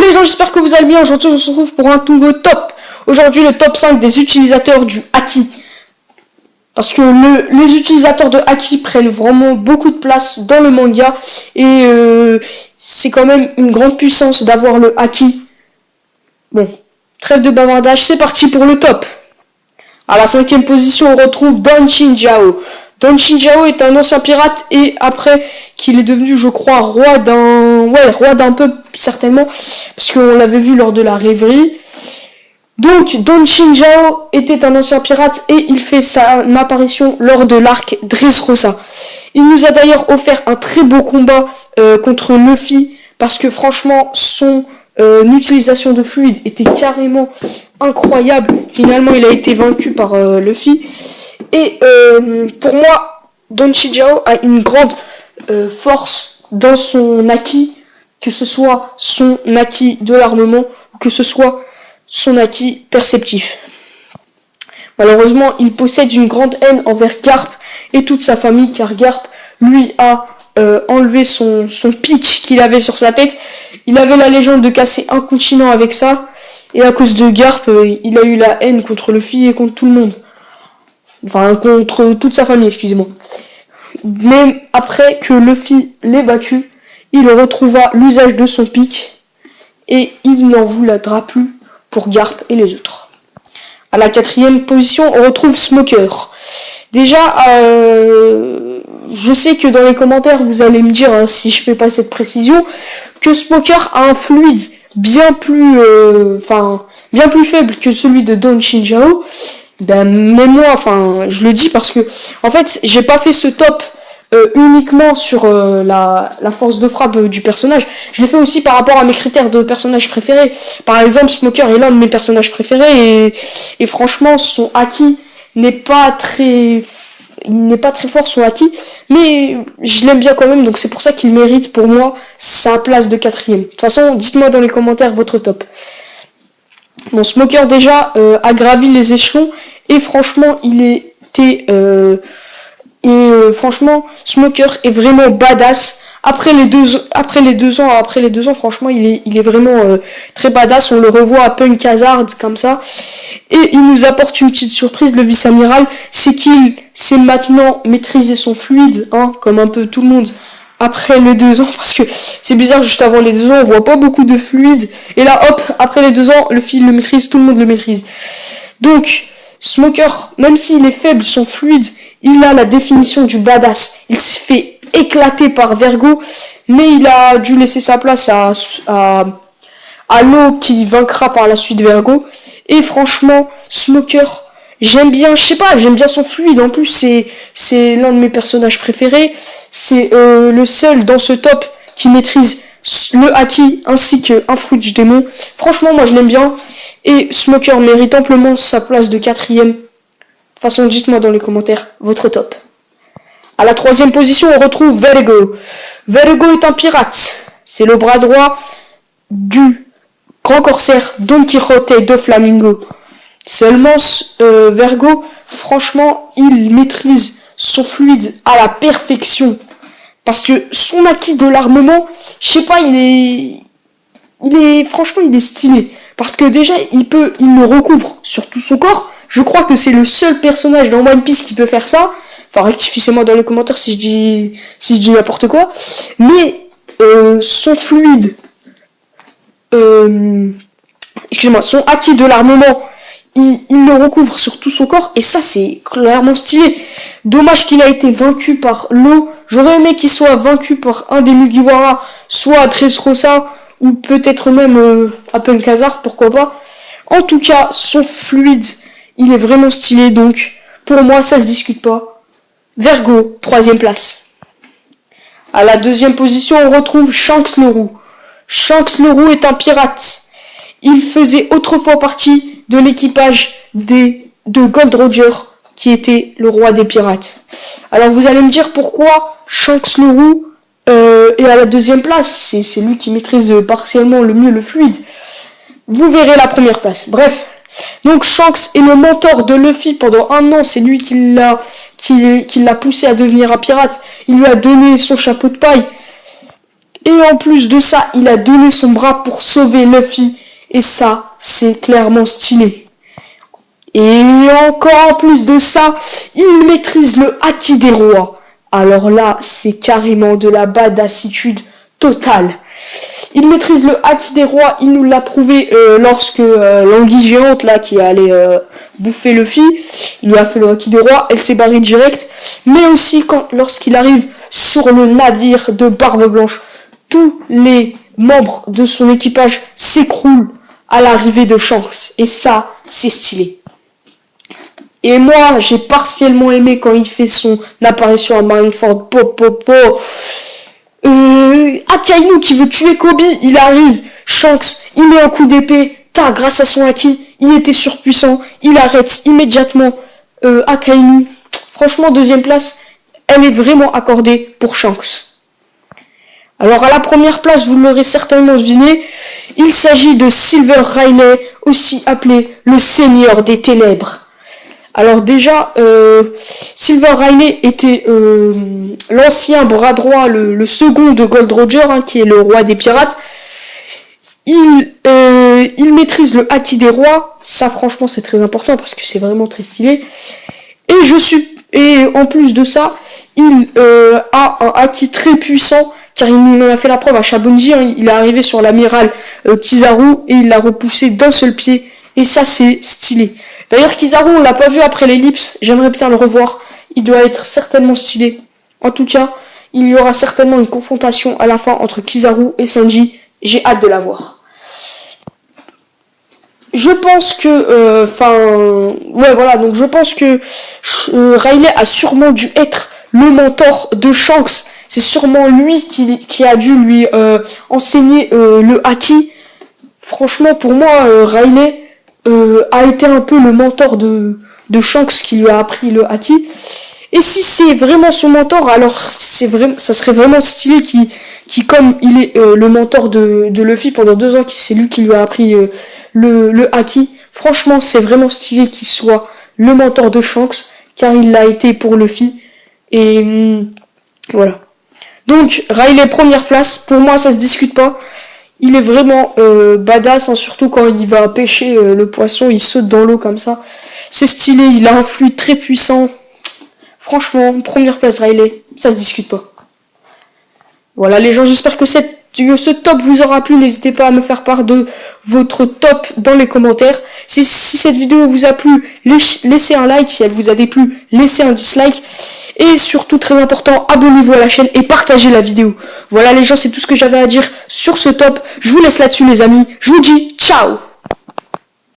les gens, j'espère que vous allez bien. Aujourd'hui, on se retrouve pour un nouveau top. Aujourd'hui, le top 5 des utilisateurs du Haki. Parce que les utilisateurs de Haki prennent vraiment beaucoup de place dans le manga. Et c'est quand même une grande puissance d'avoir le Haki. Bon, trêve de bavardage, c'est parti pour le top. À la 5e position, on retrouve Don Chinjiao. Don Chinjiao est un ancien pirate et après qu'il est devenu, je crois, roi d'un peuple, certainement, parce qu'on l'avait vu lors de la rêverie. Donc, Don Chinjiao était un ancien pirate et il fait son apparition lors de l'arc Dressrosa. Il nous a d'ailleurs offert un très beau combat contre Luffy, parce que franchement, son utilisation de fluide était carrément incroyable. Finalement, il a été vaincu par Luffy. Et pour moi, Don Chinjiao a une grande force dans son Haki, que ce soit son Haki de l'armement ou que ce soit son Haki perceptif. Malheureusement, il possède une grande haine envers Garp et toute sa famille, car Garp, lui, a enlevé son pic qu'il avait sur sa tête. Il avait la légende de casser un continent avec ça, et à cause de Garp, il a eu la haine contre Luffy et contre tout le monde. Enfin, contre toute sa famille, excusez-moi. Même après que Luffy l'ait battu, il retrouva l'usage de son pic et il n'en voudra plus pour Garp et les autres. À la 4e position, on retrouve Smoker. Déjà, je sais que dans les commentaires, vous allez me dire, si je fais pas cette précision, que Smoker a un fluide bien plus faible que celui de Don Chinjiao. Ben, mais moi, je le dis parce que, en fait, j'ai pas fait ce top uniquement sur la force de frappe du personnage. Je l'ai fait aussi par rapport à mes critères de personnages préférés. Par exemple, Smoker est l'un de mes personnages préférés et franchement, son Haki n'est pas très fort, son Haki, mais je l'aime bien quand même, donc c'est pour ça qu'il mérite pour moi sa place de 4e. De toute façon, dites-moi dans les commentaires votre top. Bon, Smoker déjà a gravi les échelons et franchement franchement Smoker est vraiment badass. Après les deux ans, franchement il est vraiment très badass. On le revoit à Punk Hazard comme ça et il nous apporte une petite surprise, le vice-amiral, c'est qu'il sait maintenant maîtriser son fluide, comme un peu tout le monde. Après les 2 ans, parce que c'est bizarre, juste avant les 2 ans, on voit pas beaucoup de fluide. Et là, hop, après les 2 ans, le fil le maîtrise, tout le monde le maîtrise. Donc, Smoker, même s'il est faible, son fluide, il a la définition du badass. Il se fait éclater par Vergo, mais il a dû laisser sa place à l'eau qui vaincra par la suite Vergo. Et franchement, Smoker, j'aime bien son fluide. En plus, c'est l'un de mes personnages préférés. C'est le seul dans ce top qui maîtrise le Haki ainsi qu'un fruit du démon. Franchement, moi je l'aime bien. Et Smoker mérite amplement sa place de 4e. De toute façon, dites-moi dans les commentaires votre top. À la 3e position, on retrouve Vergo. Vergo est un pirate. C'est le bras droit du grand corsaire Don Quijote de Flamingo. Seulement, Vergo, franchement, il maîtrise son fluide à la perfection. Parce que son Haki de l'armement, je sais pas, franchement, il est stylé. Parce que déjà, il le recouvre sur tout son corps. Je crois que c'est le seul personnage dans One Piece qui peut faire ça. Enfin, rectifiez-moi dans les commentaires si je dis n'importe quoi. Mais, son fluide, son Haki de l'armement, il le recouvre sur tout son corps et ça c'est clairement stylé. Dommage qu'il a été vaincu par l'eau. J'aurais aimé qu'il soit vaincu par un des Mugiwara, soit à Dressrosa ou peut-être même à Punk Hazard, pourquoi pas. En tout cas, son fluide, il est vraiment stylé, donc pour moi ça se discute pas. Vergo, 3e place. À la 2e position, on retrouve Shanks le Roux. Shanks le Roux est un pirate. Il faisait autrefois partie de l'équipage de Gold Roger, qui était le roi des pirates. Alors vous allez me dire pourquoi Shanks le Roux est à la 2e place. C'est lui qui maîtrise partiellement le mieux le fluide. Vous verrez la 1re place. Bref. Donc Shanks est le mentor de Luffy pendant 1 an. C'est lui qui l'a poussé à devenir un pirate. Il lui a donné son chapeau de paille. Et en plus de ça, il a donné son bras pour sauver Luffy. Et ça, c'est clairement stylé. Et encore en plus de ça, il maîtrise le haki des rois. Alors là, c'est carrément de la badassitude totale. Il maîtrise le haki des rois, il nous l'a prouvé lorsque l'anguille géante là qui allait bouffer Luffy, il lui a fait le haki des rois, elle s'est barrée direct, mais aussi lorsqu'il arrive sur le navire de Barbe Blanche, tous les membres de son équipage s'écroulent à l'arrivée de Shanks, et ça, c'est stylé. Et moi, j'ai partiellement aimé quand il fait son apparition à Marineford. Akainu qui veut tuer Kobe, il arrive. Shanks, il met un coup d'épée. Grâce à son haki, il était surpuissant. Il arrête immédiatement Akainu. Franchement, deuxième place, elle est vraiment accordée pour Shanks. Alors à la première place, vous l'aurez certainement deviné, il s'agit de Silver Riley, aussi appelé le Seigneur des Ténèbres. Alors déjà, Silver Riley était l'ancien bras droit, le second de Gold Roger, hein, qui est le roi des pirates. Il maîtrise le haki des rois. Ça, franchement, c'est très important parce que c'est vraiment très stylé. Et en plus de ça, il a un haki très puissant, car il en a fait la preuve à Shabunji. Hein, il est arrivé sur l'amiral Kizaru et il l'a repoussé d'un seul pied. Et ça, c'est stylé. D'ailleurs, Kizaru, on l'a pas vu après l'ellipse. J'aimerais bien le revoir. Il doit être certainement stylé. En tout cas, il y aura certainement une confrontation à la fin entre Kizaru et Sanji. J'ai hâte de la voir. Je pense que, donc je pense que Riley a sûrement dû être le mentor de Shanks. C'est sûrement lui qui a dû lui enseigner le haki. Franchement, pour moi, Riley a été un peu le mentor de Shanks qui lui a appris le haki. Et si c'est vraiment son mentor, alors ça serait vraiment stylé qui comme il est le mentor de Luffy pendant 2 ans, c'est lui qui lui a appris le haki. Franchement, c'est vraiment stylé qu'il soit le mentor de Shanks, car il l'a été pour Luffy. Et voilà. Donc, Riley première place, pour moi ça se discute pas. Il est vraiment badass, hein, surtout quand il va pêcher le poisson, il saute dans l'eau comme ça. C'est stylé, il a un fluide très puissant. Franchement, première place Riley, ça se discute pas. Voilà les gens, j'espère que ce top vous aura plu. N'hésitez pas à me faire part de votre top dans les commentaires. Si cette vidéo vous a plu, laissez un like. Si elle vous a déplu, laissez un dislike. Et surtout, très important, abonnez-vous à la chaîne et partagez la vidéo. Voilà les gens, c'est tout ce que j'avais à dire sur ce top. Je vous laisse là-dessus les amis. Je vous dis ciao.